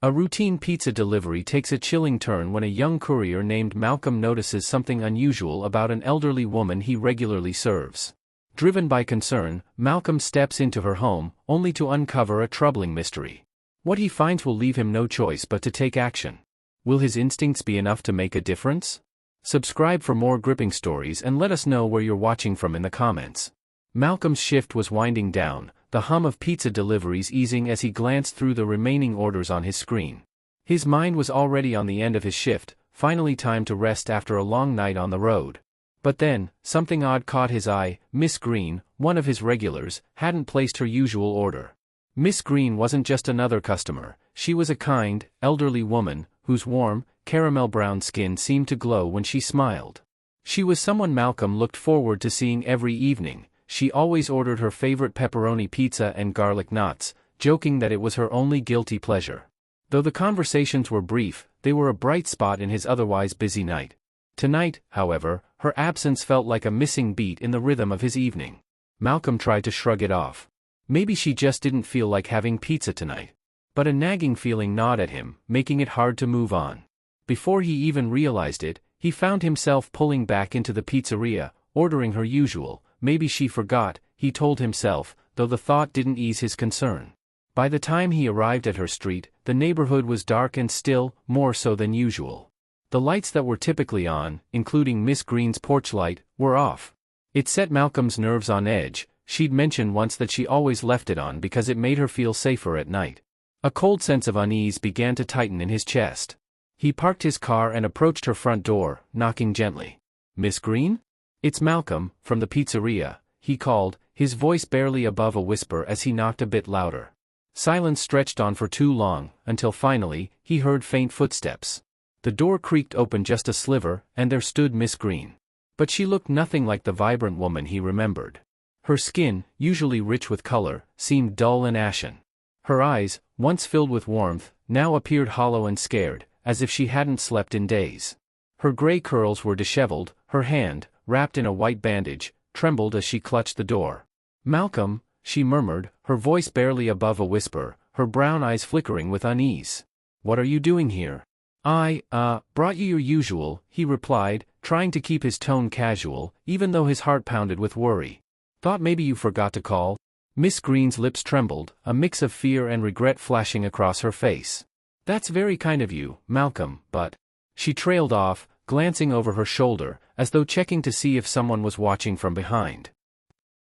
A routine pizza delivery takes a chilling turn when a young courier named Malcolm notices something unusual about an elderly woman he regularly serves. Driven by concern, Malcolm steps into her home, only to uncover a troubling mystery. What he finds will leave him no choice but to take action. Will his instincts be enough to make a difference? Subscribe for more gripping stories and let us know where you're watching from in the comments. Malcolm's shift was winding down, the hum of pizza deliveries easing as he glanced through the remaining orders on his screen. His mind was already on the end of his shift, finally time to rest after a long night on the road. But then, something odd caught his eye. Miss Green, one of his regulars, hadn't placed her usual order. Miss Green wasn't just another customer, she was a kind, elderly woman, whose warm, caramel-brown skin seemed to glow when she smiled. She was someone Malcolm looked forward to seeing every evening. She always ordered her favorite pepperoni pizza and garlic knots, joking that it was her only guilty pleasure. Though the conversations were brief, they were a bright spot in his otherwise busy night. Tonight, however, her absence felt like a missing beat in the rhythm of his evening. Malcolm tried to shrug it off. Maybe she just didn't feel like having pizza tonight. But a nagging feeling gnawed at him, making it hard to move on. Before he even realized it, he found himself pulling back into the pizzeria, ordering her usual. Maybe she forgot, he told himself, though the thought didn't ease his concern. By the time he arrived at her street, the neighborhood was dark and still, more so than usual. The lights that were typically on, including Miss Green's porch light, were off. It set Malcolm's nerves on edge. She'd mentioned once that she always left it on because it made her feel safer at night. A cold sense of unease began to tighten in his chest. He parked his car and approached her front door, knocking gently. "Miss Green? It's Malcolm, from the pizzeria," he called, his voice barely above a whisper as he knocked a bit louder. Silence stretched on for too long, until finally, he heard faint footsteps. The door creaked open just a sliver, and there stood Miss Green. But she looked nothing like the vibrant woman he remembered. Her skin, usually rich with color, seemed dull and ashen. Her eyes, once filled with warmth, now appeared hollow and scared, as if she hadn't slept in days. Her gray curls were disheveled, her hand, wrapped in a white bandage, trembled as she clutched the door. "Malcolm," she murmured, her voice barely above a whisper, her brown eyes flickering with unease. "What are you doing here?" "I brought you your usual," he replied, trying to keep his tone casual, even though his heart pounded with worry. "Thought maybe you forgot to call." Miss Green's lips trembled, a mix of fear and regret flashing across her face. "That's very kind of you, Malcolm, but..." She trailed off, glancing over her shoulder, as though checking to see if someone was watching from behind.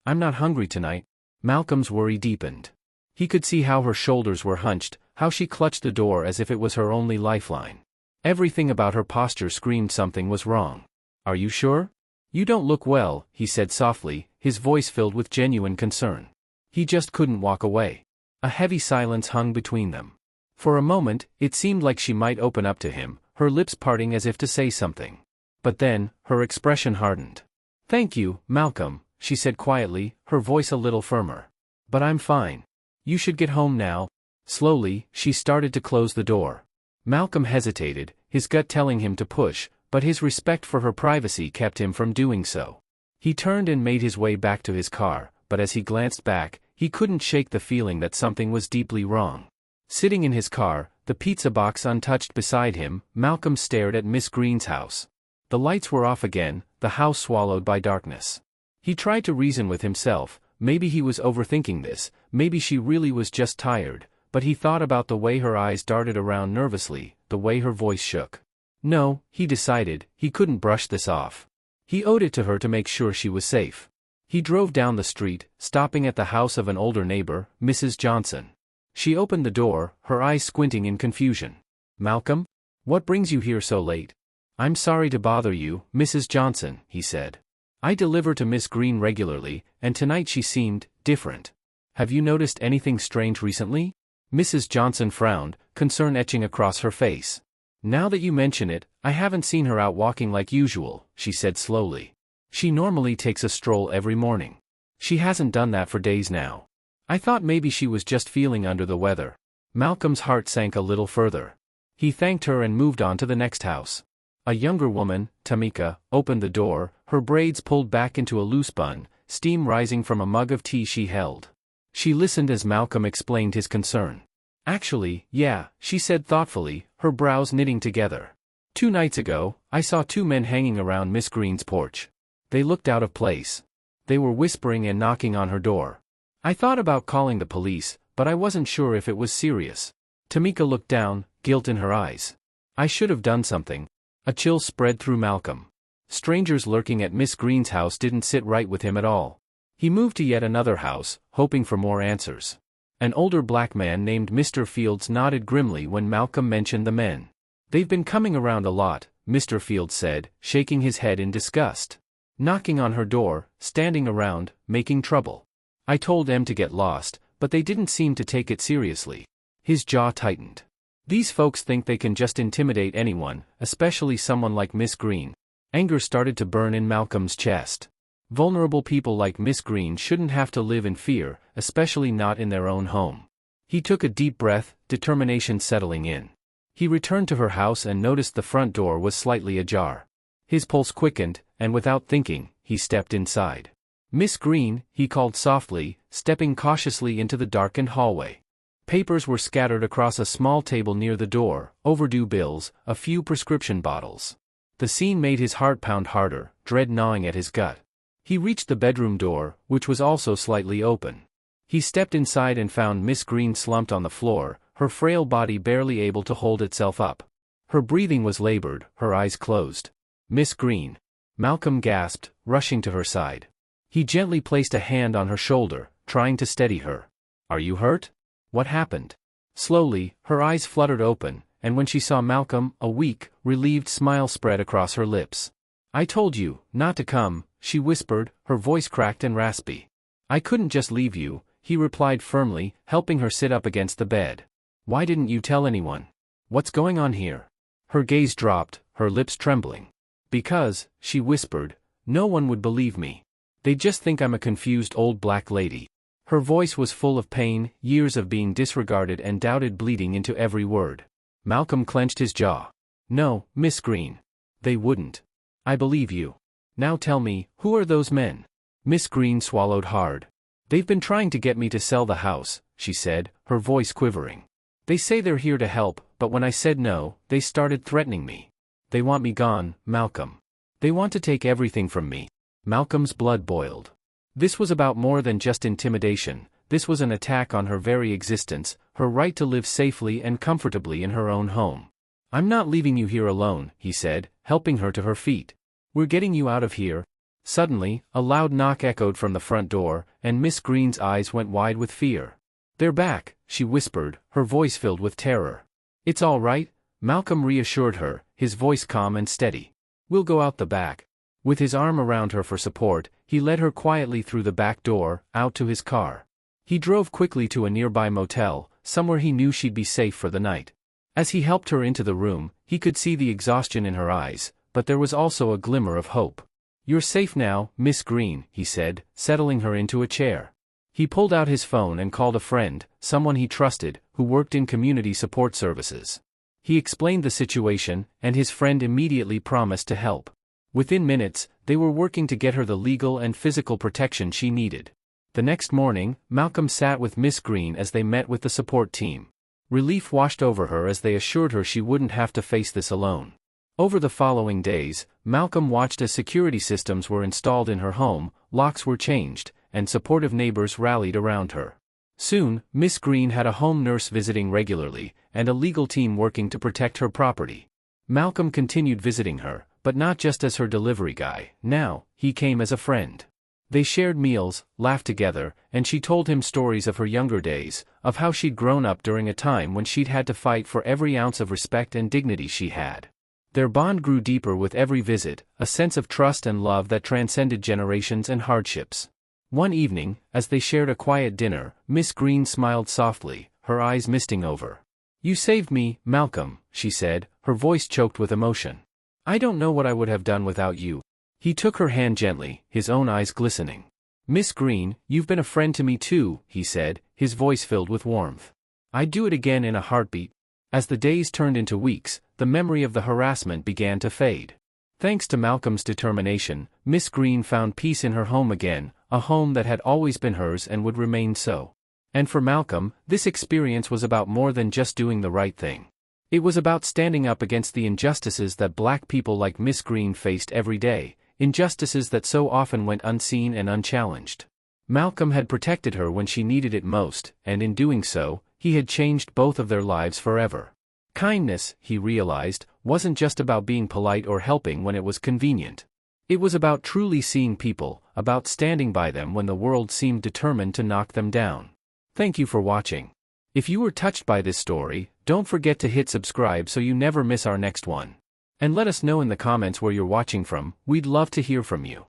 "I'm not hungry tonight." Malcolm's worry deepened. He could see how her shoulders were hunched, how she clutched the door as if it was her only lifeline. Everything about her posture screamed something was wrong. "Are you sure?" "You don't look well," he said softly, his voice filled with genuine concern. He just couldn't walk away. A heavy silence hung between them. For a moment, it seemed like she might open up to him, her lips parting as if to say something. But then, her expression hardened. "Thank you, Malcolm," she said quietly, her voice a little firmer. "But I'm fine. You should get home now." Slowly, she started to close the door. Malcolm hesitated, his gut telling him to push, but his respect for her privacy kept him from doing so. He turned and made his way back to his car, but as he glanced back, he couldn't shake the feeling that something was deeply wrong. Sitting in his car, the pizza box untouched beside him, Malcolm stared at Miss Green's house. The lights were off again, the house swallowed by darkness. He tried to reason with himself, maybe he was overthinking this, maybe she really was just tired, but he thought about the way her eyes darted around nervously, the way her voice shook. No, he decided, he couldn't brush this off. He owed it to her to make sure she was safe. He drove down the street, stopping at the house of an older neighbor, Mrs. Johnson. She opened the door, her eyes squinting in confusion. "Malcolm? What brings you here so late?" "I'm sorry to bother you, Mrs. Johnson," he said. "I deliver to Miss Green regularly, and tonight she seemed different. Have you noticed anything strange recently?" Mrs. Johnson frowned, concern etching across her face. "Now that you mention it, I haven't seen her out walking like usual," she said slowly. "She normally takes a stroll every morning. She hasn't done that for days now. I thought maybe she was just feeling under the weather." Malcolm's heart sank a little further. He thanked her and moved on to the next house. A younger woman, Tamika, opened the door, her braids pulled back into a loose bun, steam rising from a mug of tea she held. She listened as Malcolm explained his concern. Actually, yeah, she said thoughtfully, her brows knitting together. 2 nights ago, I saw 2 men hanging around Miss Green's porch. They looked out of place. They were whispering and knocking on her door. I thought about calling the police, but I wasn't sure if it was serious. Tamika looked down, guilt in her eyes. I should have done something. A chill spread through Malcolm. Strangers lurking at Miss Green's house didn't sit right with him at all. He moved to yet another house, hoping for more answers. An older black man named Mr. Fields nodded grimly when Malcolm mentioned the men. They've been coming around a lot, Mr. Fields said, shaking his head in disgust. Knocking on her door, standing around, making trouble. I told them to get lost, but they didn't seem to take it seriously. His jaw tightened. These folks think they can just intimidate anyone, especially someone like Miss Green. Anger started to burn in Malcolm's chest. Vulnerable people like Miss Green shouldn't have to live in fear, especially not in their own home. He took a deep breath, determination settling in. He returned to her house and noticed the front door was slightly ajar. His pulse quickened, and without thinking, he stepped inside. Miss Green, he called softly, stepping cautiously into the darkened hallway. Papers were scattered across a small table near the door, overdue bills, a few prescription bottles. The scene made his heart pound harder, dread gnawing at his gut. He reached the bedroom door, which was also slightly open. He stepped inside and found Miss Green slumped on the floor, her frail body barely able to hold itself up. Her breathing was labored, her eyes closed. Miss Green. Malcolm gasped, rushing to her side. He gently placed a hand on her shoulder, trying to steady her. Are you hurt? What happened? Slowly, her eyes fluttered open, and when she saw Malcolm, a weak, relieved smile spread across her lips. I told you not to come, she whispered, her voice cracked and raspy. I couldn't just leave you, he replied firmly, helping her sit up against the bed. Why didn't you tell anyone? What's going on here? Her gaze dropped, her lips trembling. Because, she whispered, no one would believe me. They just think I'm a confused old black lady. Her voice was full of pain, years of being disregarded and doubted bleeding into every word. Malcolm clenched his jaw. No, Miss Green. They wouldn't. I believe you. Now tell me, who are those men? Miss Green swallowed hard. They've been trying to get me to sell the house, she said, her voice quivering. They say they're here to help, but when I said no, they started threatening me. They want me gone, Malcolm. They want to take everything from me. Malcolm's blood boiled. This was about more than just intimidation, this was an attack on her very existence, her right to live safely and comfortably in her own home. I'm not leaving you here alone, he said, helping her to her feet. We're getting you out of here. Suddenly, a loud knock echoed from the front door, and Miss Green's eyes went wide with fear. They're back, she whispered, her voice filled with terror. It's all right, Malcolm reassured her, his voice calm and steady. We'll go out the back. With his arm around her for support, he led her quietly through the back door, out to his car. He drove quickly to a nearby motel, somewhere he knew she'd be safe for the night. As he helped her into the room, he could see the exhaustion in her eyes, but there was also a glimmer of hope. You're safe now, Miss Green, he said, settling her into a chair. He pulled out his phone and called a friend, someone he trusted, who worked in community support services. He explained the situation, and his friend immediately promised to help. Within minutes, they were working to get her the legal and physical protection she needed. The next morning, Malcolm sat with Miss Green as they met with the support team. Relief washed over her as they assured her she wouldn't have to face this alone. Over the following days, Malcolm watched as security systems were installed in her home, locks were changed, and supportive neighbors rallied around her. Soon, Miss Green had a home nurse visiting regularly, and a legal team working to protect her property. Malcolm continued visiting her, but not just as her delivery guy. Now, he came as a friend. They shared meals, laughed together, and she told him stories of her younger days, of how she'd grown up during a time when she'd had to fight for every ounce of respect and dignity she had. Their bond grew deeper with every visit, a sense of trust and love that transcended generations and hardships. One evening, as they shared a quiet dinner, Miss Green smiled softly, her eyes misting over. You saved me, Malcolm, she said, her voice choked with emotion. I don't know what I would have done without you. He took her hand gently, his own eyes glistening. Miss Green, you've been a friend to me too, he said, his voice filled with warmth. I'd do it again in a heartbeat. As the days turned into weeks, the memory of the harassment began to fade. Thanks to Malcolm's determination, Miss Green found peace in her home again, a home that had always been hers and would remain so. And for Malcolm, this experience was about more than just doing the right thing. It was about standing up against the injustices that black people like Miss Green faced every day, injustices that so often went unseen and unchallenged. Malcolm had protected her when she needed it most, and in doing so, he had changed both of their lives forever. Kindness, he realized, wasn't just about being polite or helping when it was convenient. It was about truly seeing people, about standing by them when the world seemed determined to knock them down. Thank you for watching. If you were touched by this story, don't forget to hit subscribe so you never miss our next one. And let us know in the comments where you're watching from, we'd love to hear from you.